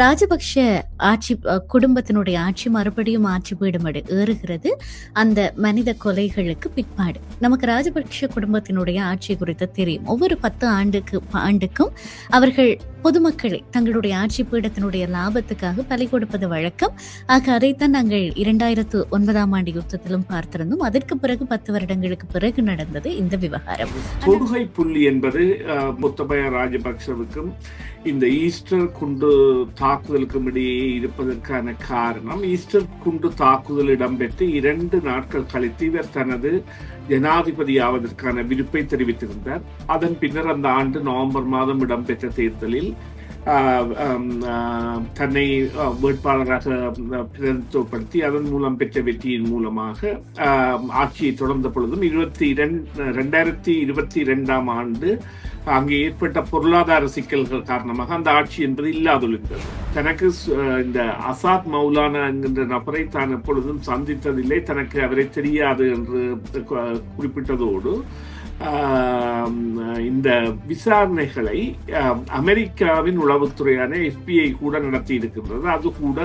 ராஜபக்ஷ ஆட்சி குடும்பத்தினுடைய ஆட்சி மறுபடியும் ஆட்சி பீடம் ஏறுகிறது அந்த மனித கொலைகளுக்கு பிற்பாடு. நமக்கு ராஜபக்ஷ குடும்பத்தினுடைய ஆட்சி குறித்து தெரியும். ஒவ்வொரு 10 ஆண்டுக்கும் அவர்கள் பொதுமக்களை தங்களுடைய ஆட்சி பீடத்தினுடைய லாபத்துக்காக பலி கொடுப்பது வழக்கம். ஆக அதைத்தான் நாங்கள் 2009ஆம் ஆண்டு யுத்தத்திலும் பார்த்திருந்தோம். அதற்கு பிறகு 10 வருடங்களுக்கு பிறகு நடந்தது இந்த விவகாரம். தொடுகை புள்ளி என்பது முத்தபய ராஜபக்சவுக்கும் இந்த ஈஸ்டர் குண்டு தாக்குதலுக்கும் இடையே இருப்பதற்கான காரணம், ஈஸ்டர் குண்டு தாக்குதல் இடம்பெற்று 2 நாட்கள் கழித்து இவர் தனது ஜனாதிபதி ஆவதற்கான விருப்பை தெரிவித்திருந்தார். அதன் பின்னர் அந்த ஆண்டு நவம்பர் மாதம் இடம்பெற்ற தேர்தலில் தன்னை வேட்பாளராக பிரதிநிதித்துவப்படுத்தி அதன் மூலம் பெற்ற வெற்றியின் மூலமாக ஆட்சியை தொடர்ந்த பொழுதும் 2022ஆம் ஆண்டு அங்கே ஏற்பட்ட பொருளாதார சிக்கல்கள் காரணமாக அந்த ஆட்சி என்பது இல்லாதொழிந்தது. தனக்கு இந்த அசாத் மௌலானா என்கின்ற நபரை தான் எப்பொழுதும் சந்தித்ததில்லை, தனக்கு அவரை தெரியாது என்று குறிப்பிட்டதோடு இந்த விசாரணைகளை அமெரிக்காவின் உளவுத்துறையான FBI கூட நடத்தி இருக்கின்றது. அது கூட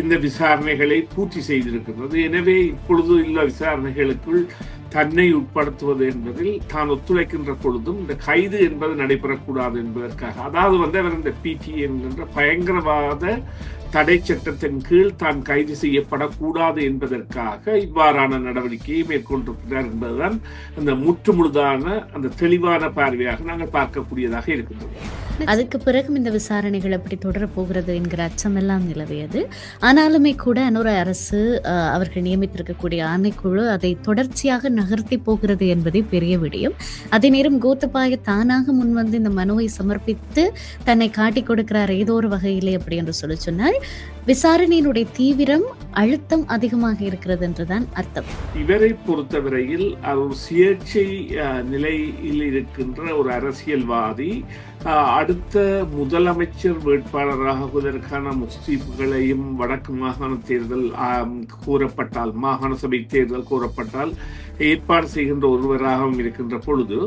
இந்த விசாரணைகளை பூர்த்தி செய்திருக்கின்றது. எனவே இப்பொழுது உள்ள விசாரணைகளுக்குள் தன்னை உட்படுத்துவது என்பதில் தான் ஒத்துழைக்கின்ற பொழுதும் இந்த கைது என்பது நடைபெறக்கூடாது என்பதற்காக, அதாவது அவர் இந்த PTA என்கின்ற பயங்கரவாத தடை சட்டத்தின் கீழ் தான் கைது செய்யப்படக்கூடாது என்பதற்காக இவ்வாறான நடவடிக்கையை மேற்கொண்டிருக்கிறார் என்பதுதான் அந்த முற்றுமுழுதான அந்த தெளிவான பார்வையாக நாங்கள் பார்க்கக்கூடியதாக இருக்கின்றது. அதுக்கு பிறகும் இந்த விசாரணைகள் எப்படி தொடரப் போகிறது என்கிற அச்சமெல்லாம் நிலவியது. ஆனாலுமே கூட அனுர அரசு அவர்கள் நியமித்திருக்கக்கூடிய ஆணைக்குழு அதை தொடர்ச்சியாக நகர்த்தி போகிறது என்பதே பெரிய விடயம். அதே நேரம் கோத்தபாய தானாக முன்வந்து இந்த மனுவை சமர்ப்பித்து தன்னை காட்டிக் கொடுக்கிறார் ஏதோ ஒரு வகையிலே அப்படி என்று சொல்லி சொன்னால் விசாரணையினுடைய தீவிரம் அழுத்தம் அதிகமாக இருக்கிறது என்றுதான் அர்த்தம். இவரை பொறுத்தவரையில் அவர் சுயேட்சை நிலையில் இருக்கின்ற ஒரு அரசியல்வாதி அடுத்த முதலமைச்சர் வேட்பாளராகுவதற்கான முஸ்தீப்புகளையும் வடக்கு மாகாண தேர்தல் கூறப்பட்டால், மாகாண சபை தேர்தல் கூறப்பட்டால் ஏற்பாடு செய்கின்ற ஒருவராகவும் இருக்கின்ற பொழுது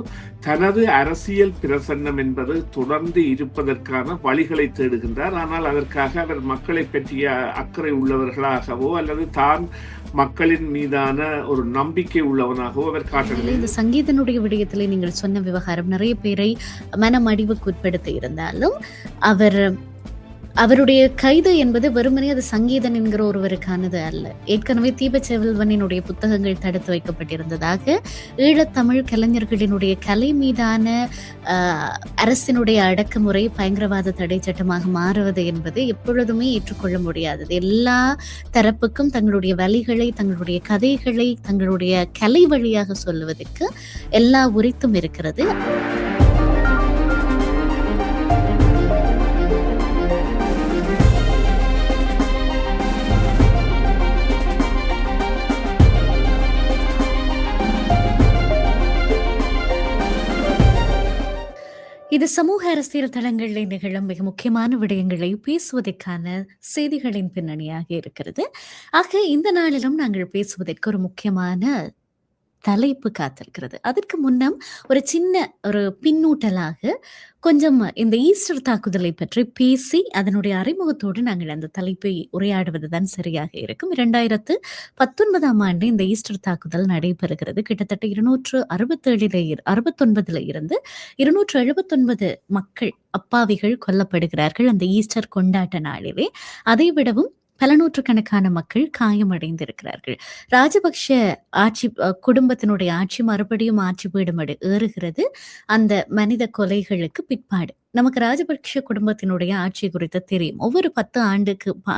தனது அரசியல் பிரசன்னம் என்பது தொடர்ந்து இருப்பதற்கான வழிகளை தேடுகின்றார். ஆனால் அதற்காக அவர் மக்களை பற்றிய அக்கறை உள்ளவர்களாகவோ அல்லது தான் மக்களின் மீதான ஒரு நம்பிக்கை உள்ளவனாகவோ அவர் காட்டவில்லை. இந்த சங்கீதனுடைய விடயத்திலே நீங்கள் சொன்ன விவகாரம் நிறைய பேரை மனமடிவுக்கு உட்படுத்தி இருந்தாலும் அவருடைய கைது என்பது வெறுமனே அது சங்கீதன் என்கிற ஒருவருக்கானது அல்ல. ஏற்கனவே தீபச்செல்வனினுடைய புத்தகங்கள் தடுத்து வைக்கப்பட்டிருந்ததாக ஈழத்தமிழ் கலைஞர்களினுடைய கலை மீதான அரசினுடைய அடக்குமுறை பயங்கரவாத தடை சட்டமாக மாறுவது என்பது எப்பொழுதுமே ஏற்றுக்கொள்ள முடியாதது. எல்லா தரப்புக்கும் தங்களுடைய வழிகளை, தங்களுடைய கதைகளை, தங்களுடைய கலை வழியாக சொல்லுவதற்கு எல்லா உரித்தும் இருக்கிறது. இது சமூக அரசியல் தளங்களில் நிகழும் மிக முக்கியமான விடயங்களை பேசுவதற்கான செய்திகளின் பின்னணியாக இருக்கிறது. ஆக இந்த நாளிலும் நாங்கள் பேசுவதற்கு ஒரு முக்கியமான தலைப்பு காத்திருக்கிறது. அதற்கு முன்னம் ஒரு சின்ன ஒரு பின்னூட்டலாக கொஞ்சம் இந்த ஈஸ்டர் தாக்குதலை பற்றி பேசி அதனுடைய அறிமுகத்தோடு நாங்கள் அந்த தலைப்பை உரையாடுவதுதான் சரியாக இருக்கும். 2019ஆம் ஆண்டு இந்த ஈஸ்டர் தாக்குதல் நடைபெறுகிறது. கிட்டத்தட்ட 269 இருந்து 279 மக்கள் அப்பாவிகள் கொல்லப்படுகிறார்கள் அந்த ஈஸ்டர் கொண்டாட்ட நாளிலே. அதை விடவும் பல நூற்றுக்கணக்கான மக்கள் காயமடைந்திருக்கிறார்கள். ராஜபக்ஷ ஆட்சி குடும்பத்தினுடைய ஆட்சி மறுபடியும் ஆட்சி பீடம் ஏறுகிறது அந்த மனித கொலைகளுக்கு பிற்பாடு. நமக்கு ராஜபக்ஷ குடும்பத்தினுடைய ஆட்சி குறித்து தெரியும். ஒவ்வொரு 10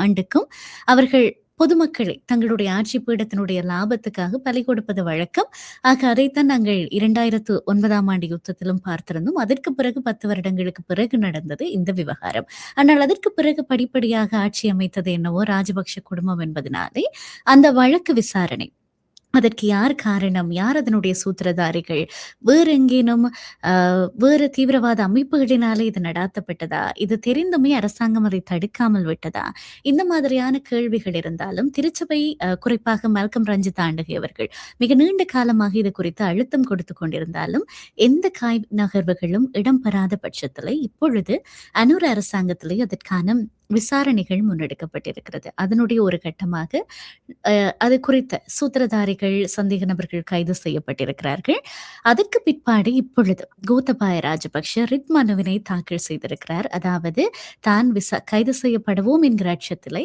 ஆண்டுக்கும் அவர்கள் பொதுமக்களை தங்களுடைய ஆட்சி பீடத்தினுடைய லாபத்துக்காக பலி கொடுப்பது வழக்கம். ஆக அதைத்தான் நாங்கள் 2009ஆம் ஆண்டு யுத்தத்திலும் பார்த்திருந்தோம். அதற்கு பிறகு 10 வருடங்களுக்கு பிறகு நடந்தது இந்த விவகாரம். ஆனால் அதற்கு பிறகு படிப்படியாக ஆட்சி அமைத்தது என்னவோ ராஜபக்ஷ குடும்பம் என்பதனாலே அந்த வழக்கு விசாரணை, அதற்கு யார் காரணம், யார் அதனுடைய சூத்திரதாரிகள், வேறு எங்கேனும் வேறு தீவிரவாத அமைப்புகளினாலே இது நடாத்தப்பட்டதா, இது தெரிந்துமே அரசாங்கம் அதை தடுக்காமல் விட்டதா, இந்த மாதிரியான கேள்விகள் இருந்தாலும் திருச்சபை குறிப்பாக மால்கம் ரஞ்சித் ஆண்டகை அவர்கள் மிக நீண்ட காலமாக இது குறித்து அழுத்தம் கொடுத்து கொண்டிருந்தாலும் எந்த நகர்வுகளும் இடம்பெறாத பட்சத்தில் இப்பொழுது அனுர அரசாங்கத்திலே அதற்கான விசாரணைகள் முன்னெடுக்கப்பட்டிருக்கிறது. அதனுடைய ஒரு கட்டமாக அது குறித்த சூத்திரதாரிகள், சந்தேக நபர்கள் கைது செய்யப்பட்டிருக்கிறார்கள். அதற்கு பிற்பாடு இப்பொழுது கோத்தபாய ராஜபக்ஷ ரிட் மனுவினை தாக்கல் செய்திருக்கிறார். அதாவது தான் கைது செய்யப்படுவோம் என்கிற அச்சத்திலே,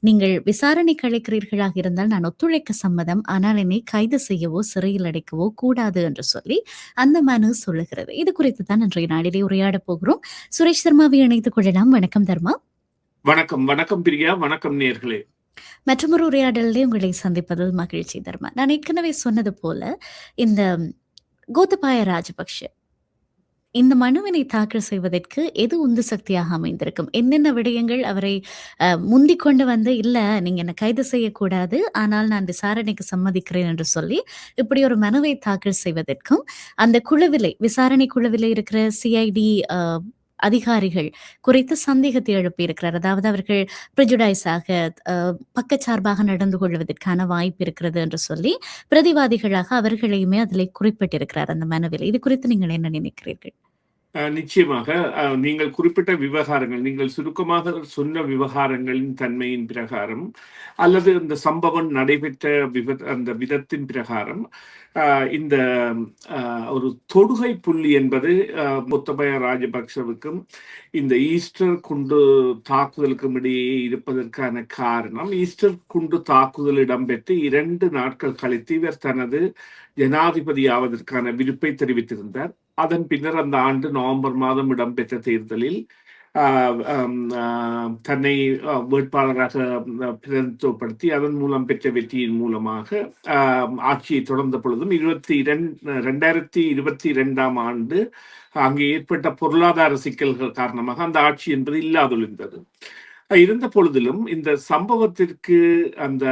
நீங்கள் விசாரணைக்கு அழைக்கிறீர்களாக இருந்தால் நான் ஒத்துழைக்க சம்மதம். ஆனால் என்னை கைது செய்யவோ, சிறையில் அடைக்கவோ கூடாது என்று சொல்லி அந்த மனு சொல்லுகிறது. இது குறித்து தான் இன்றைய நாளிலே உரையாடப் போகிறோம். சுரேஷ் தர்மாவை இணைத்துக் கொள்ளலாம். வணக்கம் தர்மா. வணக்கம் வணக்கம் பிரியா. வணக்கம் நேயர்களே. மற்றொரு உரையாடலிலே உங்களை சந்திப்பதில் மகிழ்ச்சி தர்மா. நான் ஏற்கனவே சொன்னது போல இந்த கோத்தபாய ராஜபக்ஷ இந்த மனுவினை தாக்கல் செய்வதற்கு எது உந்து சக்தியாக அமைந்திருக்கும்? என்னென்ன விடயங்கள் அவரை முந்திக் கொண்டு வந்து, இல்ல நீங்க என்ன கைது செய்யக்கூடாது, ஆனால் நான் விசாரணைக்கு சம்மதிக்கிறேன் என்று சொல்லி இப்படி ஒரு மனுவை தாக்கல் செய்வதற்கும், அந்த குழுவிலே விசாரணை குழுவிலே இருக்கிற சிஐடி அதிகாரிகள் குறித்து சந்தேகத்தை எழுப்பியிருக்கிறார். அதாவது அவர்கள் பிரிஜுடைஸாக பக்கச்சார்பாக நடந்து கொள்வதற்கான வாய்ப்பு இருக்கிறது என்று சொல்லி பிரதிவாதிகளாக அவர்களையுமே அதில் குறிப்பிட்டிருக்கிறார் அந்த மனுவில். இது குறித்து நீங்கள் என்ன நினைக்கிறீர்கள்? நிச்சயமாக நீங்கள் குறிப்பிட்ட விவகாரங்கள், நீங்கள் சுருக்கமாக சொன்ன விவகாரங்களின் தன்மையின் பிரகாரம் அல்லது இந்த சம்பவம் நடைபெற்ற அந்த விதத்தின் பிரகாரம் இந்த ஒரு தொடுகை புள்ளி என்பது கோத்தபாய ராஜபக்சவுக்கும் இந்த ஈஸ்டர் குண்டு தாக்குதலுக்கும் இடையே இருப்பதற்கான காரணம், ஈஸ்டர் குண்டு தாக்குதல் இடம்பெற்று 2 நாட்கள் கழித்து இவர் தனது ஜனாதிபதி ஆவதற்கான விருப்பை தெரிவித்திருந்தார். அதன் பின்னர் அந்த ஆண்டு நவம்பர் மாதம் இடம்பெற்ற தேர்தலில் தன்னை வேட்பாளராக பிரதித்துவப்படுத்தி அதன் மூலம் பெற்ற வெற்றியின் மூலமாக ஆட்சியை தொடர்ந்த பொழுதும் 2022ஆம் ஆண்டு அங்கே ஏற்பட்ட பொருளாதார சிக்கல்கள் காரணமாக அந்த ஆட்சி என்பது இல்லாதொழிந்தது. இருந்த பொழுதிலும் இந்த சம்பவத்திற்கு அந்த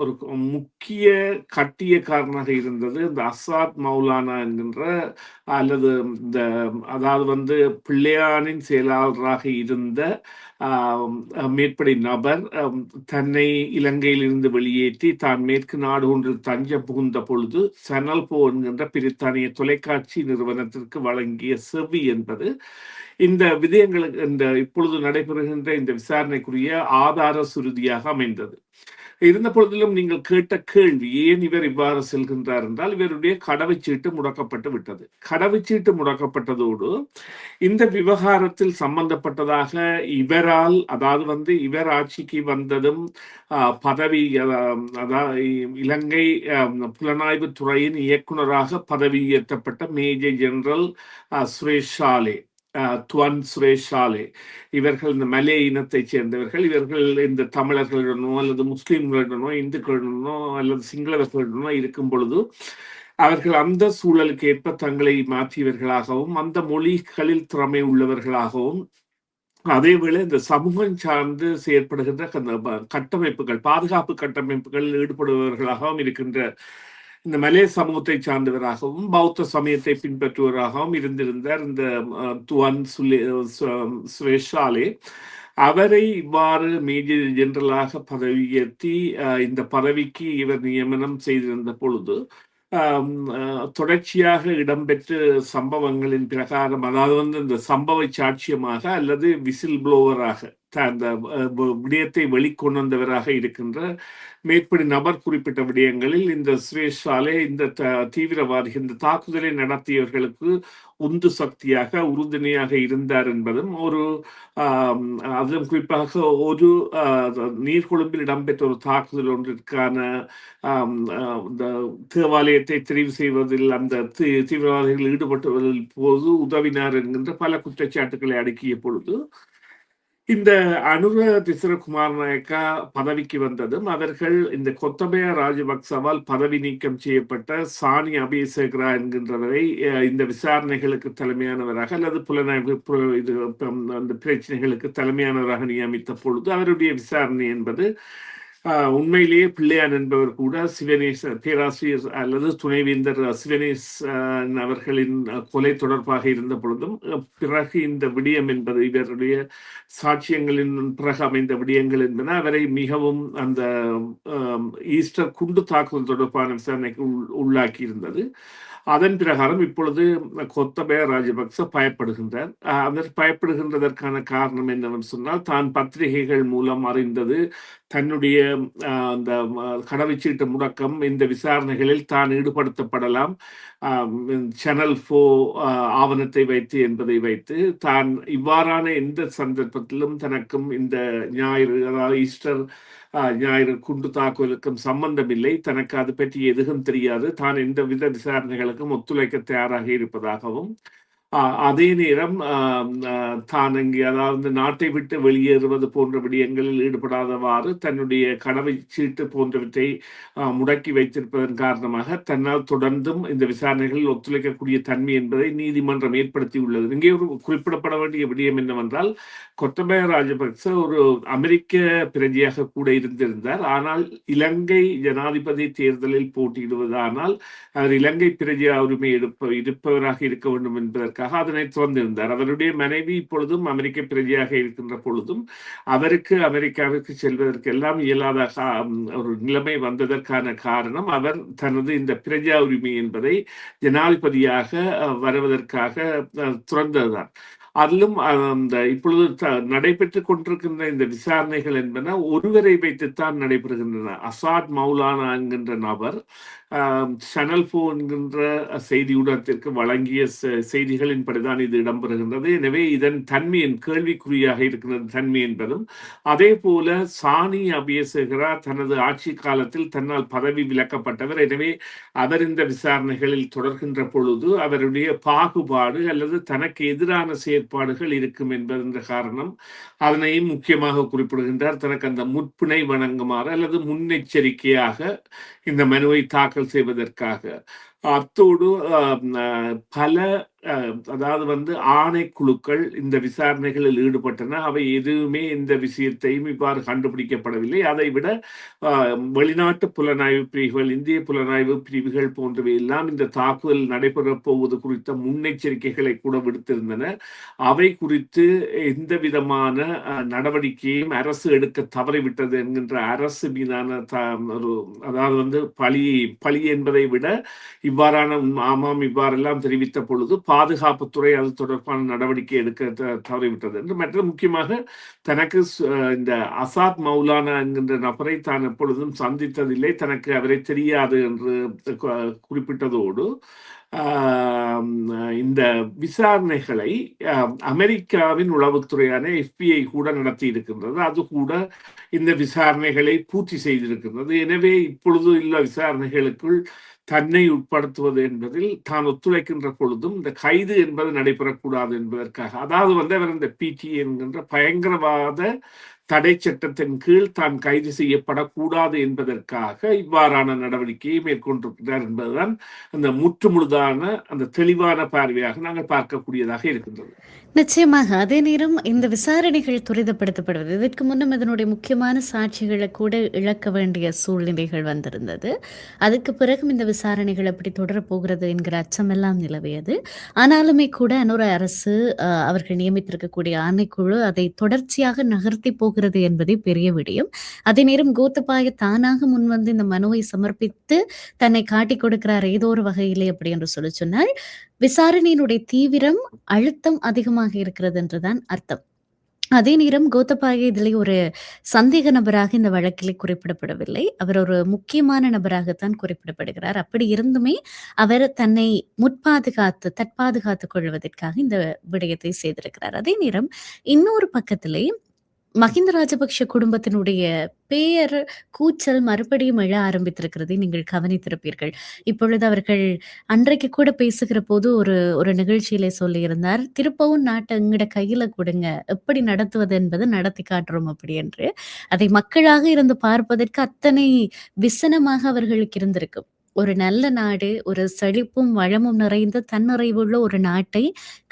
ஒரு முக்கிய கட்டிய காரணமாக இருந்தது இந்த அசாத் மௌலானா என்கின்ற அல்லது இந்த அதாவது பிள்ளையானின் செயலாளராக இருந்த மேற்படி நபர் தன்னை இலங்கையில் இருந்து வெளியேற்றி தான் மேற்கு நாடு ஒன்றில் தஞ்சம் புகுந்த பொழுது சேனல் போ என்கின்ற பிரித்தானிய தொலைக்காட்சி நிறுவனத்திற்கு வழங்கிய செவி என்பது இந்த விடயங்களுக்கு இந்த இப்பொழுது நடைபெறுகின்ற இந்த விசாரணைக்குரிய ஆதார சுருதியாக அமைந்தது. இருந்த பொழுதிலும் நீங்கள் கேட்ட கேள்வி, ஏன் இவர் இவ்வாறு செல்கின்றார் என்றால், இவருடைய கடவுச்சீட்டு முடக்கப்பட்டு விட்டது. கடவுச்சீட்டு முடக்கப்பட்டதோடு இந்த விவகாரத்தில் சம்பந்தப்பட்டதாக இவரால், அதாவது இவர் ஆட்சிக்கு வந்ததும் பதவி, அதாவது இலங்கை புலனாய்வு துறையின் இயக்குநராக பதவியேற்றப்பட்ட major general Suresh chalet, துவன் Suresh chalet, இவர்கள் இந்த மலே இனத்தைச் சேர்ந்தவர்கள். இவர்கள் இந்த தமிழர்களிடனோ அல்லது முஸ்லிம்களிடனோ இந்துக்களிடனோ அல்லது சிங்களவர்களிடனோ இருக்கும் பொழுது அவர்கள் அந்த சூழலுக்கு ஏற்ப தங்களை மாற்றியவர்களாகவும் அந்த மொழிகளில் திறமை உள்ளவர்களாகவும் அதேவேளை இந்த சமூகம் சார்ந்து செயற்படுகின்ற கட்டமைப்புகள், பாதுகாப்பு கட்டமைப்புகளில் ஈடுபடுபவர்களாகவும் இருக்கின்ற இந்த மலே சமூகத்தை சார்ந்தவராகவும் பௌத்த சமயத்தை பின்பற்றுவராகவும் இருந்திருந்தார் இந்த துவன் சுரேஷ் ஷாலே. அவரை இவ்வாறு மேஜர் ஜெனரலாக பதவியேற்றி இந்த பதவிக்கு இவர் நியமனம் செய்திருந்த பொழுது தொடர்ச்சியாக இடம்பெற்ற சம்பவங்களின் பிரகாரம், அதாவது இந்த சம்பவ சாட்சியமாக அல்லது விசில் புளோவராக அந்த விடயத்தை வெளிக்கொணர்ந்தவராக இருக்கின்ற மேற்படி நபர் குறிப்பிட்ட விடயங்களில் இந்த சுரேஷ் ஷாலே இந்த தீவிரவாதிகள், இந்த தாக்குதலை நடத்தியவர்களுக்கு உந்து சக்தியாக உறுதுணையாக இருந்தார் என்பதும் அதிலும் குறிப்பாக ஒரு நீர்கொழும்பில் இடம்பெற்ற ஒரு தாக்குதல் ஒன்றிற்கான தேவாலயத்தை தெரிவு செய்வதில் அந்த தீவிரவாதிகள் ஈடுபட்டுவதில் போது உதவினார் என்கின்ற பல குற்றச்சாட்டுகளை அடுக்கிய பொழுது இந்த அனுர திஸ்ரகுமார் நாயக்கா பதவிக்கு வந்ததும் அவர்கள் இந்த கோத்தபாய ராஜபக்சவால் பதவி நீக்கம் செய்யப்பட்ட சானி அபிஷேகரா என்கின்றவரை இந்த விசாரணைகளுக்கு தலைமையானவராக அல்லது புலனாய்வு அந்த பிரச்சனைகளுக்கு தலைமையானவராக நியமித்த பொழுது அவருடைய விசாரணை என்பது உண்மையிலேயே பிள்ளையான் என்பவர் கூட சிவனேஷ் பேராசிரியர் அல்லது துணைவேந்தர் சிவனேஷ் அவர்களின் கொலை தொடர்பாக இருந்த பொழுதும் பிறகு இந்த விடயம் என்பது இவருடைய சாட்சியங்களின் பிறகு அமைந்த விடயங்கள் என்பன அவரை மிகவும் அந்த ஈஸ்டர் குண்டு தாக்குதல் தொடர்பான விசாரணைக்கு உள்ளாக்கி இருந்தது. அதன் பிரகாரம் இப்பொழுது கோத்தபய ராஜபக்ச பயப்படுகின்றார். அவர் பயப்படுகின்றதற்கான காரணம் என்னவென்று சொன்னால், தான் பத்திரிகைகள் மூலம் அறிந்தது தன்னுடைய அந்த கடவுச்சீட்டு முடக்கம் இந்த விசாரணைகளில் தான் ஈடுபடுத்தப்படலாம் சேனல் 4 ஆவணத்தை வைத்து என்பதை வைத்து தான் இவ்வாறான எந்த சந்தர்ப்பத்திலும் தனக்கும் இந்த ஞாயிறு, அதாவது ஈஸ்டர் ஞாயிறு குண்டு தாக்குதலுக்கும் சம்பந்தம் இல்லை, தனக்கு அது பற்றி எதுவும் தெரியாது, தான் எந்த வித விசாரணைகளுக்கும் ஒத்துழைக்க தயாராக இருப்பதாகவும், அதே நேரம் தான் இங்கே அதாவது நாட்டை விட்டு வெளியேறுவது போன்ற விடயங்களில் ஈடுபடாதவாறு தன்னுடைய கடவுச்சீட்டு போன்றவற்றை முடக்கி வைத்திருப்பதன் காரணமாக தன்னால் தொடர்ந்தும் இந்த விசாரணைகளில் ஒத்துழைக்கக்கூடிய தன்மை என்பதை நீதிமன்றம் ஏற்படுத்தியுள்ளது. இங்கே ஒரு குறிப்பிடப்பட வேண்டிய விடயம் என்னவென்றால், கோத்தபய ராஜபக்ச ஒரு அமெரிக்க பிரஜையாக கூட இருந்திருந்தார். ஆனால் இலங்கை ஜனாதிபதி தேர்தலில் போட்டியிடுவதானால் அவர் இலங்கை பிரஜா உரிமை இருப்பவராக இருக்க வேண்டும் என்பதற்காக அதனை துறந்திருந்தார். அவருடைய மனைவி இப்பொழுதும் அமெரிக்க பிரஜையாக இருக்கின்ற பொழுதும் அவருக்கு அமெரிக்காவிற்கு செல்வதற்கு எல்லாம் இயலாத ஒரு நிலைமை வந்ததற்கான காரணம் அவர் தனது இந்த பிரஜா உரிமை என்பதை ஜனாதிபதியாக வருவதற்காக துறந்ததுதான். அதிலும் அந்த இப்பொழுது நடைபெற்றுக் கொண்டிருக்கின்ற இந்த விசாரணைகள் என்பன ஒருவரை வைத்துத்தான் நடைபெறுகின்றன. அசாத் மௌலானா என்கின்ற நபர் சேனல் 4 என்கின்ற செய்தி ஊடகத்திற்கு வழங்கிய செய்திகளின்படிதான் இது இடம்பெறுகின்றது. எனவே இதன் தன்மையின் கேள்விக்குறியாக இருக்கின்றது தன்மை என்பதும், அதே போல சாணி அபியசேகரா தனது ஆட்சி காலத்தில் தன்னால் பதவி விலக்கப்பட்டவர். எனவே அவர் இந்த விசாரணைகளில் தொடர்கின்ற பொழுது அவருடைய பாகுபாடு அல்லது தனக்கு எதிரான செயற்பாடுகள் இருக்கும் என்பதென்ற காரணம் அதனையும் முக்கியமாக குறிப்பிடுகின்றார். தனக்கு அந்த முற்பிணை வழங்குமாறு அல்லது முன்னெச்சரிக்கையாக இந்த மனுவை தாக்கல் செய்வதற்காக. அத்தோடு பல அதாவது ஆணைக்குழுக்கள் இந்த விசாரணைகளில் ஈடுபட்டன. அவை எதுவுமே இந்த விஷயத்தையும் இவ்வாறு கண்டுபிடிக்கப்படவில்லை. அதை விட வெளிநாட்டு புலனாய்வு பிரிவுகள், இந்திய புலனாய்வு பிரிவுகள் போன்றவை எல்லாம் இந்த தாக்குதல் நடைபெறப் போவது குறித்த முன்னெச்சரிக்கைகளை கூட விடுத்திருந்தன. அவை குறித்து எந்த விதமான நடவடிக்கையும் அரசு எடுக்க தவறிவிட்டது என்கின்ற அரசு மீதான ஒரு அதாவது பழி என்பதை விட இவ்வாறான ஆமாம் இவ்வாறெல்லாம் தெரிவித்த பொழுது பாதுகாப்புத்துறை அது தொடர்பான நடவடிக்கை எடுக்க தவறிவிட்டது என்று. மற்ற முக்கியமாக தனக்கு இந்த அசாத் மௌலானா என்கின்ற நபரை தான் எப்பொழுதும் சந்தித்ததில்லை, தனக்கு அவரை தெரியாது என்று குறிப்பிட்டதோடு இந்த விசாரணைகளை அமெரிக்காவின் உளவுத்துறையான FBI கூட நடத்தி இருக்கின்றது. அது கூட இந்த விசாரணைகளை பூர்த்தி செய்திருக்கின்றது. எனவே இப்பொழுது உள்ள விசாரணைகளுக்குள் தன்னை உட்படுத்துவது என்பதில் தான் ஒத்துழைக்கின்ற பொழுதும் இந்த கைது என்பது நடைபெறக்கூடாது என்பதற்காக, அதாவது அவர் இந்த PT என்கின்ற பயங்கரவாத தடை சட்டத்தின் கீழ் தான் கைது செய்யப்படக்கூடாது என்பதற்காக இவ்வாறான நடவடிக்கையை மேற்கொண்டிருக்கிறார் என்பதுதான் அந்த முற்றுமுழுதான அந்த தெளிவான பார்வையாக நாங்கள் பார்க்கக்கூடியதாக இருக்கின்றது. நிச்சயமாக. அதே நேரம் இந்த விசாரணைகள் துரிதப்படுத்தப்படுவது, இதற்கு முன்னும் இதனுடைய முக்கியமான சாட்சிகளை கூட இழக்க வேண்டிய சூழ்நிலைகள் வந்திருந்தது. அதுக்கு பிறகும் இந்த விசாரணைகள் எப்படி தொடரப்போகிறது என்கிற அச்சமெல்லாம் நிலவியது. ஆனாலுமே கூட இன்னொரு அரசு அவர்கள் நியமித்திருக்கக்கூடிய ஆணைக்குழு அதை தொடர்ச்சியாக நகர்த்தி போகிறது என்பதே பெரிய விடயம். அதே நேரம் கோத்தபாய தானாக முன்வந்து இந்த மனுவை சமர்ப்பித்து தன்னை காட்டிக் கொடுக்கிறார் ஏதோ ஒரு வகையிலே அப்படி என்று சொல்லி சொன்னால், விசாரணையினுடைய தீவிரம், அழுத்தம் அதிகமாக இருக்கிறது என்றுதான் அர்த்தம். அதே நேரம் கோத்தபாய இதிலே ஒரு சந்தேக நபராக இந்த வழக்கிலே குறிப்பிடப்படவில்லை. அவர் ஒரு முக்கியமான நபராகத்தான் குறிப்பிடப்படுகிறார். அப்படி இருந்துமே அவர் தன்னை தற்பாதுகாத்துக் கொள்வதற்காக இந்த விடயத்தை செய்திருக்கிறார். அதே நேரம் இன்னொரு பக்கத்திலே மஹிந்த ராஜபக்ஷ குடும்பத்தினுடைய பெயர் கூச்சல் மறுபடியும் எழ ஆரம்பித்திருக்கிறதை நீங்கள் கவனித்திருப்பீர்கள். இப்பொழுது அவர்கள் அன்றைக்கு கூட பேசுகிற போது ஒரு நிகழ்ச்சியிலே சொல்லியிருந்தார், திருப்பவும் நாட்டை எங்கட கையில கொடுங்க, எப்படி நடத்துவது என்பதை நடத்தி காட்டுறோம் அப்படி என்று. அதை மக்களாக இருந்து பார்ப்பதற்கு அத்தனை விசனமாக அவர்களுக்கு இருந்திருக்கும். ஒரு நல்ல நாடு, ஒரு செழிப்பும் வளமும் நிறைந்த தன்னிறைவுள்ள ஒரு நாட்டை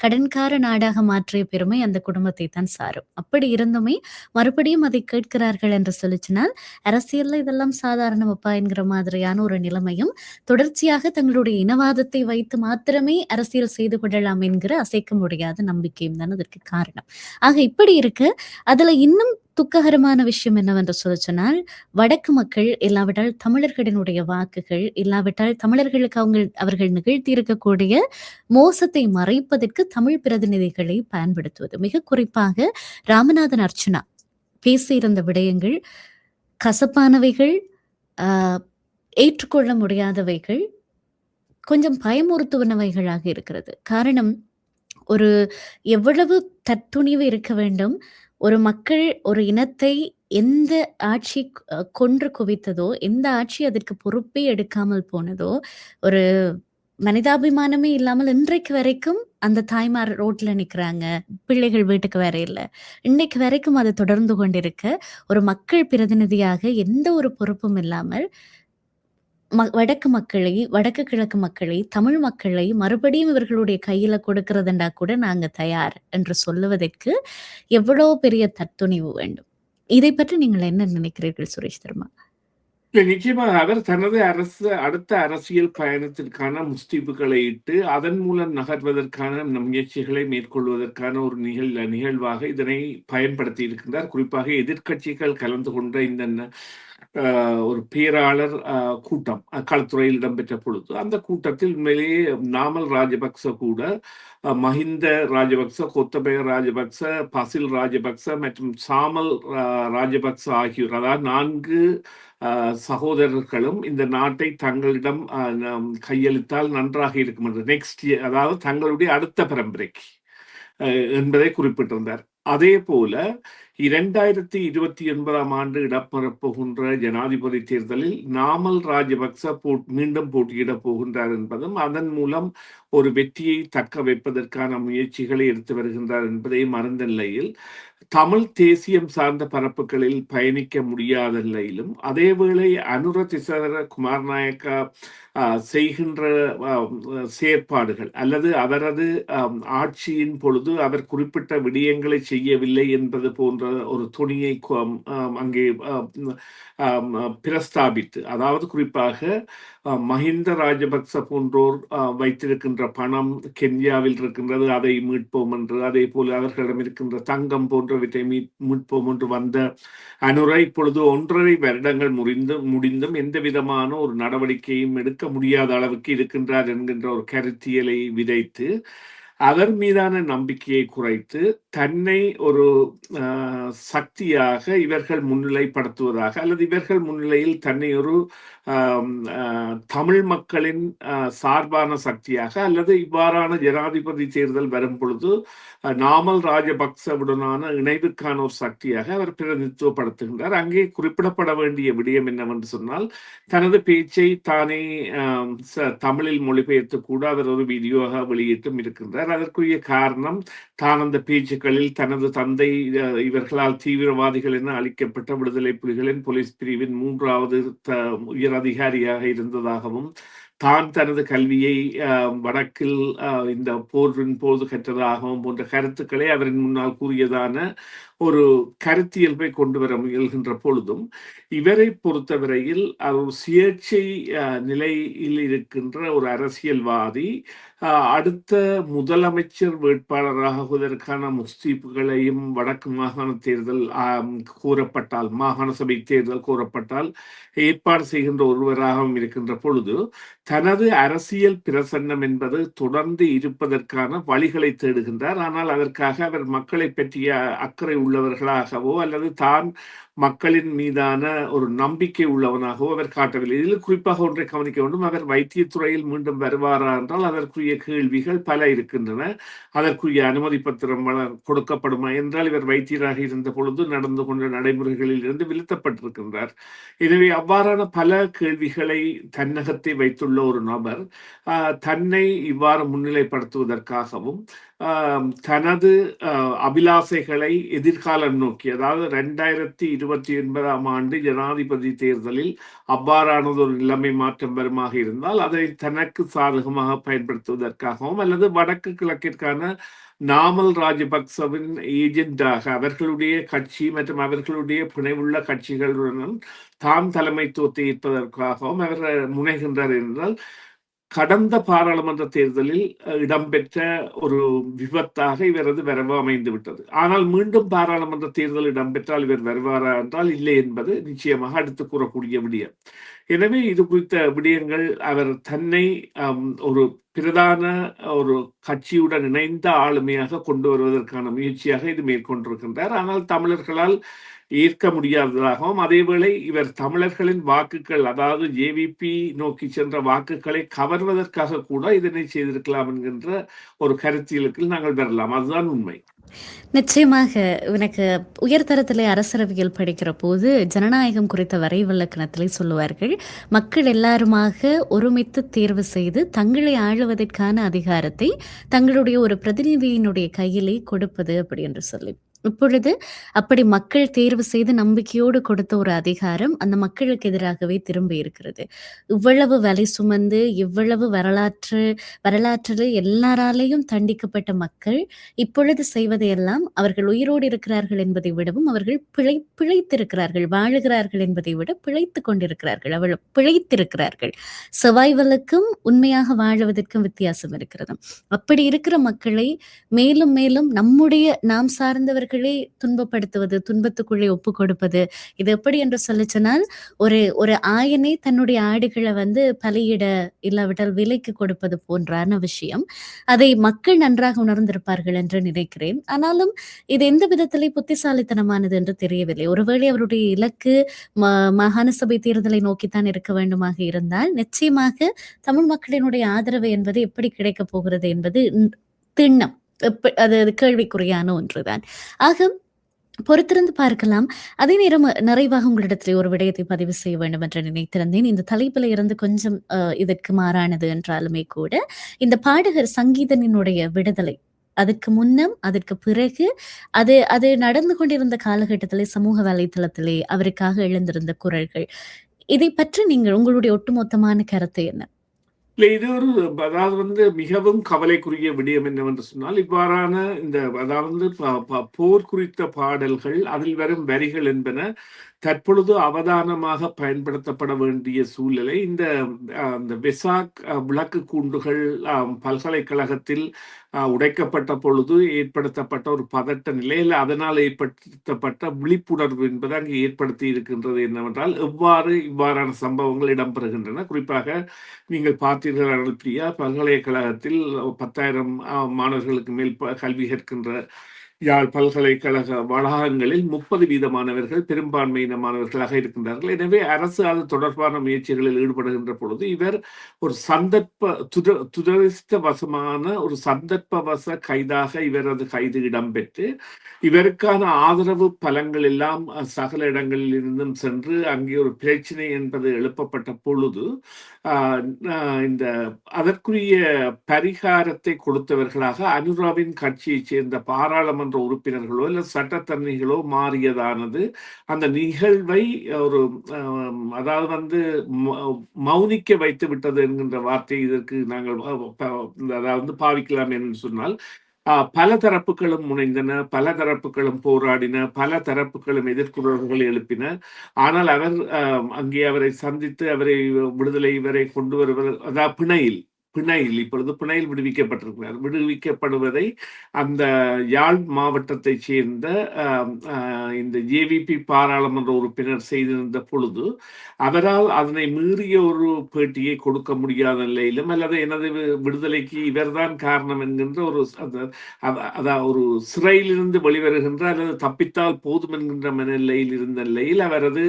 கடன்கார நாடாக மாற்றிய பெருமை அந்த குடும்பத்தை தான் சாரும். அப்படி இருந்துமே மறுபடியும் அதை கேட்கிறார்கள் என்று சொல்லிச்சினால், அரசியல்ல இதெல்லாம் சாதாரணமப்பா என்கிற மாதிரியான ஒரு நிலைமையும், தொடர்ச்சியாக தங்களுடைய இனவாதத்தை வைத்து மாத்திரமே அரசியல் செய்து கொள்ளலாம் என்கிற அசைக்க முடியாத நம்பிக்கையும் தான் அதற்கு காரணம். ஆக இப்படி இருக்கு. அதுல இன்னும் துக்ககரமான விஷயம் என்னவென்று சொன்னால், வடக்கு மக்கள் இல்லாவிட்டால் தமிழர்களினுடைய வாக்குகள், இல்லாவிட்டால் தமிழர்களுக்கு அவர்கள் நிகழ்த்தியிருக்கக்கூடிய மோசத்தை மறைப்பதற்கு தமிழ் பிரதிநிதிகளை பயன்படுத்துவது. மிக குறிப்பாக ராமநாதன் அர்ச்சுனா பேசியிருந்த விடயங்கள் கசப்பானவைகள், ஆ ஏற்றுக்கொள்ள முடியாதவைகள், கொஞ்சம் பயமுறுத்துவனவைகளாக இருக்கிறது. காரணம், ஒரு எவ்வளவு தற்துணிவு இருக்க வேண்டும், ஒரு மக்கள் ஒரு இனத்தை எந்த ஆட்சி கொன்று குவித்ததோ, எந்த ஆட்சி அதற்கு பொறுப்பே எடுக்காமல் போனதோ, ஒரு மனிதாபிமானமே இல்லாமல் இன்றைக்கு வரைக்கும் அந்த தாய்மார் ரோட்ல நிக்கிறாங்க. பிள்ளைகள் வீட்டுக்கு வேற இல்ல. இன்னைக்கு வரைக்கும் அது தொடர்ந்து கொண்டிருக்க, ஒரு மக்கள் பிரதிநிதியாக எந்த ஒரு பொறுப்பும் இல்லாமல் வடக்கு மக்களை, வடக்கு கிழக்கு மக்களை, தமிழ் மக்களை மறுபடியும் இவர்களுடைய கையில கொடுக்கிறதுண்டா கூட நாங்க தயார் என்று சொல்லுவதற்கு எவ்வளோ பெரிய தற்துணிவு வேண்டும். இதை பற்றி நீங்கள் என்ன நினைக்கிறீர்கள் சுரேஷ் தர்மா? இல்ல, நிச்சயமாக அவர் தனது அடுத்த அரசியல் பயணத்திற்கான முஸ்தீபுகளை இட்டு அதன் மூலம் நகர்வதற்கான முயற்சிகளை மேற்கொள்வதற்கான ஒரு நிகழ்வாக இதனை பயன்படுத்தி இருக்கின்றார். குறிப்பாக எதிர்க்கட்சிகள் கலந்து கொண்ட இந்த ஒரு பேராளர் கூட்டம் களத்துறையில் இடம்பெற்ற பொழுது அந்த கூட்டத்தில் உண்மையிலேயே நாமல் ராஜபக்ச கூட மஹிந்த ராஜபக்ச, கோத்தபய ராஜபக்ச, பசில் ராஜபக்ச மற்றும் சாமல் ராஜபக்ச ஆகியோர், அதாவது 4 சகோதரர்களும் இந்த நாட்டை தங்களிடம் கையளித்தால் நன்றாக இருக்கும் என்று நெக்ஸ்ட் இயர், அதாவது தங்களுடைய அடுத்த பரம்பரைக்கு என்பதை குறிப்பிட்டிருந்தார். அதே போல 2029 ஆண்டு இடம்பெறப்போகின்ற ஜனாதிபதி தேர்தலில் நாமல் ராஜபக்ச மீண்டும் போட்டியிடப் போகின்றார் என்பதும் அதன் மூலம் ஒரு வெற்றியை தக்க வைப்பதற்கான முயற்சிகளை எடுத்து வருகின்றார் என்பதையும் மறந்த நிலையில் தமிழ் தேசியம் சார்ந்த பரப்புகளில் பயணிக்க முடியாத நிலையிலும் அதேவேளை அனுர திசர குமாரநாயக்கா செய்கின்ற செயற்பாடுகள் அல்லது அவரது ஆட்சியின் பொழுது அவர் குறிப்பிட்ட விடயங்களை செய்யவில்லை என்பது போன்ற ஒரு துணியை அங்கே பிரஸ்தாபித்து, அதாவது குறிப்பாக மஹிந்த ராஜபக்ச போன்றோர் வைத்திருக்கின்ற பணம் கென்யாவில் இருக்கின்றது, அதை மீட்போம் என்று, அதே போல அவர்களிடம் இருக்கின்ற தங்கம் போன்றவற்றை மீட்போம் என்று வந்த அனுரை இப்பொழுது 1.5 வருடங்கள் முடிந்தும் எந்த விதமான ஒரு நடவடிக்கையும் எடுக்க முடியாத அளவுக்கு இருக்கின்றார் என்கின்ற ஒரு கருத்தியலை விதைத்து அவர் மீதான நம்பிக்கையை குறைத்து தன்னை ஒரு சக்தியாக இவர்கள் முன்னிலைப்படுத்துவதாக அல்லது இவர்கள் முன்னிலையில் தன்னை ஒரு தமிழ் மக்களின் சார்பான சக்தியாக அல்லது இவ்வாறான ஜனாதிபதி தேர்தல் வரும் பொழுது நாமல் ராஜபக்சவுடனான இணைவுக்கான ஒரு சக்தியாக அவர் பிரதிநிதித்துவப்படுத்துகின்றார். அங்கே குறிப்பிடப்பட வேண்டிய விடயம் என்னவென்று சொன்னால், தனது பேச்சை தானே தமிழில் மொழிபெயர்த்து கூட அவர் ஒரு வீடியோவாக வெளியிட்டும் இருக்கின்றார். அதற்குரிய காரணம், தான் அந்த பேச்சுக்களில் தனது தந்தை இவர்களால் தீவிரவாதிகள் என அளிக்கப்பட்ட விடுதலை புலிகளின் போலீஸ் பிரிவின் 3வது உயர் அதிகாரியாக இருந்ததாகவும், தான் தனது கல்வியை வடக்கில் இந்த போரின் போது கற்றதாகவும் போன்ற கருத்துக்களை அவரின் முன்னால் கூறியதான ஒரு கருத்தியல்பை கொண்டு வர முயல்கின்ற பொழுதும், இவரை பொறுத்தவரையில் அவர் சுயேட்சை நிலையில் இருக்கின்ற ஒரு அரசியல்வாதி அடுத்த முதலமைச்சர் வேட்பாளராகுவதற்கான முஸ்தீப்புகளையும் வடக்கு மாகாண தேர்தல் கூறப்பட்டால், மாகாண சபை தேர்தல் கூறப்பட்டால் ஏற்பாடு செய்கின்ற ஒருவராகவும் இருக்கின்ற பொழுது தனது அரசியல் பிரசன்னம் என்பது தொடர்ந்து இருப்பதற்கான வழிகளை தேடுகின்றார். ஆனால் அதற்காக அவர் மக்களை பற்றிய அக்கறை உள்ளவர்களாகவோ அல்லது தான் மக்களின் மீதான ஒரு நம்பிக்கை உள்ளவனாகவோ அவர் காட்டவில்லை. இதில் குறிப்பாக ஒன்றை கவனிக்க வேண்டும், அவர் வைத்தியத்துறையில் மீண்டும் வருவாரா என்றால் அதற்குரிய கேள்விகள் பல இருக்கின்றன. அதற்குரிய அனுமதி பத்திரம் கொடுக்கப்படுமா என்றால் இவர் வைத்தியராக இருந்த பொழுது நடந்து கொண்ட நடைமுறைகளில் இருந்து விலத்தப்பட்டிருக்கின்றார். எனவே அவ்வாறான பல கேள்விகளை தன்னகத்தை வைத்துள்ள ஒரு நபர் தன்னை இவ்வாறு முன்னிலைப்படுத்துவதற்காகவும் தனது அபிலாசைகளை எதிர்காலம் நோக்கி, அதாவது 2029 ஆண்டு ஜனாதிபதி தேர்தலில் அவ்வாறானது ஒரு நிலைமை மாற்றம் வருமாக இருந்தால் அதை தனக்கு சாதகமாக பயன்படுத்துவதற்காகவும் அல்லது வடக்கு கிழக்கிற்கான நாமல் ராஜபக்சவின் ஏஜெண்டாக அவர்களுடைய கட்சி மற்றும் அவர்களுடைய பிணைவுள்ள கட்சிகளுடன் தான் தலைமைத்துவத்தை ஏற்பதற்காகவும் அவர் முனைகின்றார் என்றால் கடந்த பாராளுமன்ற தேர்தலில் இடம்பெற்ற ஒரு விபத்தாக இவரது வரவு அமைந்து விட்டது. ஆனால் மீண்டும் பாராளுமன்ற தேர்தல் இடம்பெற்றால் இவர் வருவாரா என்றால் இல்லை என்பது நிச்சயமாக அடுத்து கூறக்கூடிய விடயம். எனவே இது குறித்த விடயங்கள் அவர் தன்னை ஒரு பிரதான ஒரு கட்சியுடன் இணைந்த ஆளுமையாக கொண்டு வருவதற்கான முயற்சியாக இது மேற்கொண்டிருக்கின்றார். ஆனால் தமிழர்களால் ஏற்க முடியாததாகவும், அதேவேளை இவர் தமிழர்களின் வாக்குகள், அதாவது ஜேவிபி நோக்கி சென்ற வாக்குகளை கவர்வதற்காக கூட இதனை செய்திருக்கலாம் என்கின்ற ஒரு கருத்தியலுக்கு நாங்கள் வரலாம். அதுதான் உண்மை. நிச்சயமாக எனக்கு உயர்தரத்திலே அரசியலவியல் படிக்கிற போது ஜனநாயகம் குறித்த வரைவிலக்கணத்திலே சொல்லுவார்கள், மக்கள் எல்லாருமாக ஒருமித்து தேர்வு செய்து தங்களை ஆளுவதற்கான அதிகாரத்தை தங்களுடைய ஒரு பிரதிநிதியினுடைய கையிலே கொடுப்பது அப்படி என்று சொல்லி. இப்பொழுது அப்படி மக்கள் தேர்வு செய்து நம்பிக்கையோடு கொடுத்த ஒரு அதிகாரம் அந்த மக்களுக்கு எதிராகவே திரும்பி இருக்கிறது. இவ்வளவு வலை சுமந்து இவ்வளவு வரலாற்றில் எல்லாராலேயும் தண்டிக்கப்பட்ட மக்கள் இப்பொழுது செய்வதையெல்லாம் அவர்கள் உயிரோடு இருக்கிறார்கள் என்பதை விடவும் அவர்கள் பிழைத்திருக்கிறார்கள், வாழுகிறார்கள் என்பதை விட பிழைத்து கொண்டிருக்கிறார்கள், அவள் பிழைத்திருக்கிறார்கள். சர்வைவலுக்கும் உண்மையாக வாழுவதற்கும் வித்தியாசம் இருக்கிறது. அப்படி இருக்கிற மக்களை மேலும் மேலும் நாம் சார்ந்தவர்களே துன்பப்படுத்துவது, துன்பத்துக்குள்ளே ஒப்பு கொடுப்பது, இது எப்படி என்று சொல்லி சொன்னால் ஒரு ஆயனை தன்னுடைய ஆடுகளை பலியிட இல்லாவிட்டால் விலைக்கு கொடுப்பது போன்றான விஷயம். அதை மக்கள் நன்றாக உணர்ந்திருப்பார்கள் என்று நினைக்கிறேன். ஆனாலும் இது எந்த விதத்திலே புத்திசாலித்தனமானது என்று தெரியவில்லை. ஒருவேளை அவருடைய இலக்கு மாகாண சபை தேர்தலை நோக்கித்தான் இருக்க வேண்டுமாக இருந்தால் நிச்சயமாக தமிழ் மக்களினுடைய ஆதரவு என்பது எப்படி கிடைக்கப் போகிறது என்பது திண்ணம், அது கேள்விக்குறியான ஒன்றுதான். ஆக பொறுத்திருந்து பார்க்கலாம். அதே நேரம் நிறைவாக உங்களிடத்தில் ஒரு விடயத்தை பதிவு செய்ய வேண்டும் என்று நினைத்திருந்தேன். இந்த தலைப்பில் இருந்து கொஞ்சம் இதற்கு மாறானது என்றாலுமே கூட, இந்த பாடகர் சங்கீதனினுடைய விடுதலை அதற்கு முன்னம் அதற்கு பிறகு அது நடந்து கொண்டிருந்த காலகட்டத்திலே சமூக வலைத்தளத்திலே அவருக்காக எழுந்திருந்த குரல்கள், இதை பற்றி நீங்கள் உங்களுடைய ஒட்டுமொத்தமான கருத்து என்ன? இது அதாவது மிகவும் கவலைக்குரிய விடயம் என்னவென்று சொன்னால், இவ்வாறான இந்த அதாவது போர் குறித்த பாடல்கள், அதில் வரும் வரிகள் என்பன தற்பொழுது அவதானமாக பயன்படுத்தப்பட வேண்டிய சூழ்நிலை. இந்த வெசாக் விளக்கு கூண்டுகள் பல்கலைக்கழகத்தில் உடைக்கப்பட்ட பொழுது ஏற்படுத்தப்பட்ட ஒரு பதட்ட நிலையில் அதனால் ஏற்படுத்தப்பட்ட விழிப்புணர்வு என்பது அங்கு ஏற்படுத்தி இருக்கின்றது. என்னவென்றால் எவ்வாறு இவ்வாறான சம்பவங்கள் இடம்பெறுகின்றன. குறிப்பாக நீங்கள் பார்த்தீர்கள் பிரியா, பல்கலைக்கழகத்தில் 10,000 மாணவர்களுக்கு மேல் கல்வி கற்கின்ற யாழ் பல்கலைக்கழக வளாகங்களில் 30% மாணவர்கள் பெரும்பான்மையின மாணவர்களாக இருக்கின்றார்கள். எனவே அரசு அது தொடர்பான முயற்சிகளில் ஈடுபடுகின்ற பொழுது இவர் ஒரு துரதிர்ஷ்டவசமான ஒரு சந்தர்ப்பவச கைதாக இவரது கைது இடம்பெற்று, இவருக்கான ஆதரவு பலங்கள் எல்லாம் சகல இடங்களில் இருந்தும் சென்று அங்கே ஒரு பிரச்சனை என்பது எழுப்பப்பட்ட பொழுது அதற்குரிய பரிகாரத்தை கொடுத்தவர்களாக அனுராவின் கட்சியைச் சேர்ந்த பாராளுமன்ற உறுப்பினர்களோ இல்ல சட்டத்தரணிகளோ மாறியதானது அந்த நிகழ்வை ஒரு அதாவது மௌனிக்க வைத்து விட்டது என்கின்ற வார்த்தை இதற்கு நாங்கள் அதாவது பாவிக்கலாம் என்று சொன்னால், பல தரப்புகளும் முனைந்தன, பல தரப்புகளும் போராடின, பல தரப்புகளும் எதிர்குரல்களை எழுப்பின. ஆனால் அவர் அங்கே அவரை சந்தித்து அவரை விடுதலை வரை கொண்டு வருவது, அதாவது பிணையில் இப்பொழுது பிணையில் விடுவிக்கப்பட்டிருக்கிறார். விடுவிக்கப்படுவதை அந்த யாழ் மாவட்டத்தை சேர்ந்த இந்த ஜேவிபி பாராளுமன்ற உறுப்பினர் செய்திருந்த பொழுது அவரால் அதனை மீறிய ஒரு பேட்டியை கொடுக்க முடியாத நிலையிலும், அல்லது எனது விடுதலைக்கு இவர்தான் காரணம் என்கின்ற ஒரு சிறையிலிருந்து வெளிவருகின்ற அல்லது தப்பித்தால் போதும் என்கின்ற மனநிலையில் இருந்த நிலையில் அவரது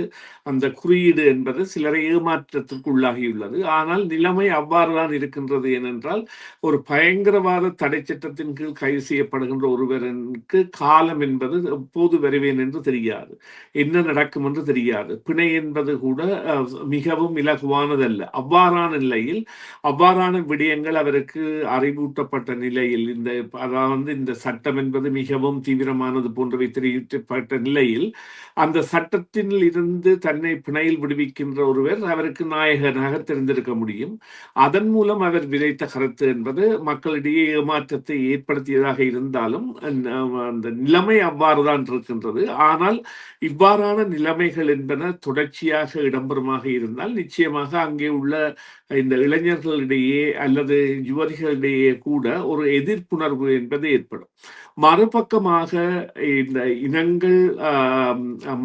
அந்த குறியீடு என்பது சிலரை ஏமாற்றத்திற்கு உள்ளாகியுள்ளது. ஆனால் நிலைமை அவ்வாறுதான் இருக்கின்றது. ஏனென்றால் ஒரு பயங்கரவாத தடை சட்டத்தின் கீழ் கைது செய்யப்படுகின்ற ஒருவருக்கு காலம் என்பது எப்போது வருவேன் என்று தெரியாது, என்ன நடக்கும் என்று தெரியாது. பிணை என்பது கூட மிகவும் இலகுவானதல்ல. அவ்வாறான நிலையில் அவ்வாறான விடயங்கள் அவருக்கு அறிவூட்டப்பட்ட நிலையில் அதாவது இந்த சட்டம் என்பது மிகவும் தீவிரமானது போன்றவை தெரிவிக்கப்பட்ட நிலையில் அந்த சட்டத்தில் இருந்து தன்னை பிணையில் விடுவிக்கின்ற ஒருவர் அவருக்கு நாயகனாக தெரிந்திருக்க முடியும். அதன் மூலம் அவர் அவர் விதைத்த கருத்து என்பது மக்களிடையே ஏமாற்றத்தை ஏற்படுத்தியதாக இருந்தாலும் அந்த நிலைமை அவ்வாறுதான் இருக்கின்றது. ஆனால் இவ்வாறான நிலைமைகள் என்பன தொடர்ச்சியாக இடம்பெறுமாக இருந்தால் நிச்சயமாக அங்கே உள்ள இந்த இளைஞர்களிடையே அல்லது யுவதிகளிடையே கூட ஒரு எதிர்ப்புணர்வு என்பது ஏற்படும். மறுபக்கமாக இந்த இனங்கள்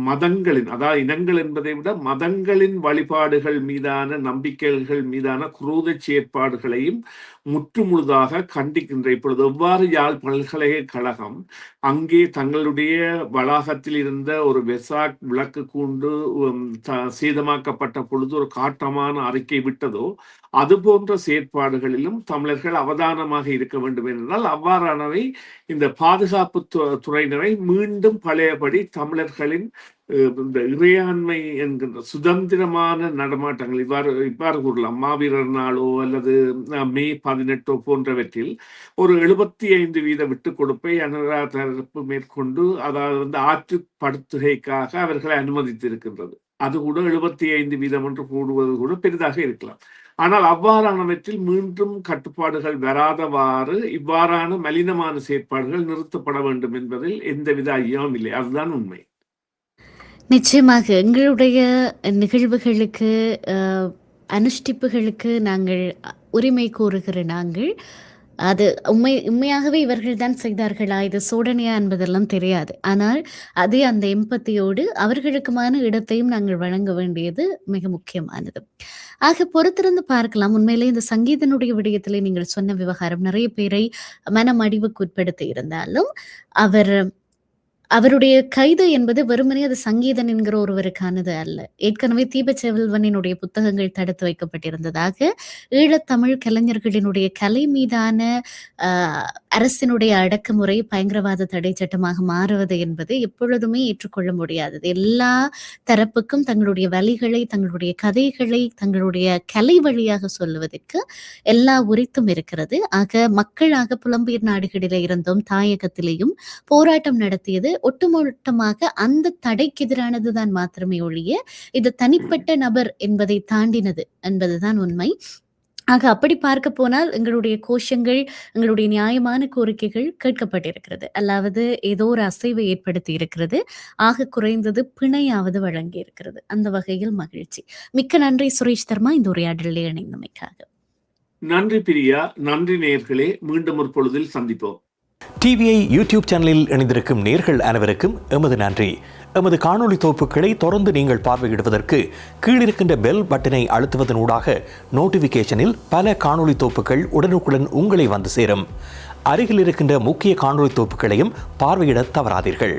மதங்களின், அதாவது இனங்கள் என்பதை விட மதங்களின் வழிபாடுகள் மீதான நம்பிக்கைகள் மீதான குரூத செயற்பாடுகளையும் முற்றுமுழுதாக கண்டிக்கின்ற இப்பொழுது எவ்வாறு யாழ் பல்கலைக்கழகம் அங்கே தங்களுடைய வளாகத்தில் இருந்த ஒரு வெசாக் விளக்கு கூண்டு சேதமாக்கப்பட்ட பொழுது ஒரு காட்டமான அறிக்கை விட்டதோ அது போன்ற செயற்பாடுகளிலும் தமிழர்கள் அவதானமாக இருக்க வேண்டும் என்றால் அவ்வாறானவை இந்த பாதுகாப்பு துறையினரை மீண்டும் பழையபடி தமிழர்களின் இந்த இறையாண்மை என்கின்ற சுதந்திரமான நடமாட்டங்கள் இவ்வாறு கூறலாம். மாவீரர் நாளோ அல்லது மே 18 போன்றவற்றில் ஒரு 75% விட்டுக் கொடுப்பை அனுரா தரப்பு மேற்கொண்டு அதாவது ஆற்றுப்படுத்துகைக்காக அவர்களை அனுமதித்திருக்கின்றது. அது கூட 75% என்று கூடுவது கூட பெரிதாக இருக்கலாம். ஆனால் அவ்வாறானவற்றில் மீண்டும் கட்டுப்பாடுகள் வராதவாறு இவ்வாறான மலினமான செயற்பாடுகள் நிறுத்தப்பட வேண்டும் என்பதில் எந்தவித ஐயமும் இல்லை. அதுதான் உண்மை. நிச்சயமாக எங்களுடைய நிகழ்வுகளுக்கு அனுஷ்டிப்புகளுக்கு நாங்கள் உரிமை கோருகிற நாங்கள் அது உண்மையாகவே இவர்கள் தான் செய்தார்களா, இது சோடனையா என்பதெல்லாம் தெரியாது. ஆனால் அதே அந்த எம்பத்தியோடு அவர்களுக்குமான இடத்தையும் நாங்கள் வழங்க வேண்டியது மிக முக்கியமானது. ஆக பொறுத்திருந்து பார்க்கலாம். உண்மையிலே இந்த சங்கீதனுடைய விடயத்திலே நீங்கள் சொன்ன விவகாரம் நிறைய பேரை மனமடிவுக்கு உட்படுத்தி இருந்தாலும் அவருடைய கைது என்பது வெறுமனே அது சங்கீதன் என்கிற ஒருவருக்கானது அல்ல. ஏற்கனவே தீபச்செல்வனினுடைய புத்தகங்கள் தடுத்து வைக்கப்பட்டிருந்ததாக ஈழத்தமிழ் கலைஞர்களினுடைய கலை மீதான அரசினுடைய அடக்குமுறை பயங்கரவாத தடை சட்டமாக மாறுவது என்பது எப்பொழுதுமே ஏற்றுக்கொள்ள முடியாதது. எல்லா தரப்புக்கும் தங்களுடைய வழிகளை, தங்களுடைய கதைகளை, தங்களுடைய கலை வழியாக சொல்லுவதற்கு எல்லா உரித்தும் இருக்கிறது. ஆக மக்களாக புலம்பெயர் நாடுகளிலே இருந்தும் தாயகத்திலேயும் போராட்டம் நடத்தியது ஒட்டுமொத்தமாக அந்த தடைக்கு எதிரானதுதான் மாத்திரமே ஒழிய இது தனிப்பட்ட நபர் என்பதை தாண்டினது என்பதுதான் உண்மை. ஆக அப்படி பார்க்க போனால் எங்களுடைய கோஷங்கள், எங்களுடைய நியாயமான கோரிக்கைகள் கேட்கப்பட்டிருக்கிறது. அல்லாவது ஏதோ ஒரு அசைவை ஏற்படுத்தி இருக்கிறது. ஆக குறைந்தது பிணையாவது வழங்கி இருக்கிறது. அந்த வகையில் மகிழ்ச்சி. மிக்க நன்றி சுரேஷ் தர்மா இந்த உரையாடலில் இணைந்தமைக்காக. நன்றி பிரியா. நன்றி நேயர்களே. மீண்டும் ஒரு பொழுதில் சந்திப்போம். டிவிஐ யூடியூப் சேனலில் இணைந்திருக்கும் நேர்கள் அனைவருக்கும் எமது நன்றி. எமது காணொளி தொகுப்புகளை தொடர்ந்து நீங்கள் பார்வையிடுவதற்கு கீழிருக்கின்ற பெல் பட்டனை அழுத்துவதன் ஊடாக நோட்டிபிகேஷனில் பல காணொளி தொகுப்புகள் உடனுக்குடன் உங்களை வந்து சேரும். அருகில் இருக்கின்ற முக்கிய காணொளி தொகுப்புகளையும் பார்வையிட தவறாதீர்கள்.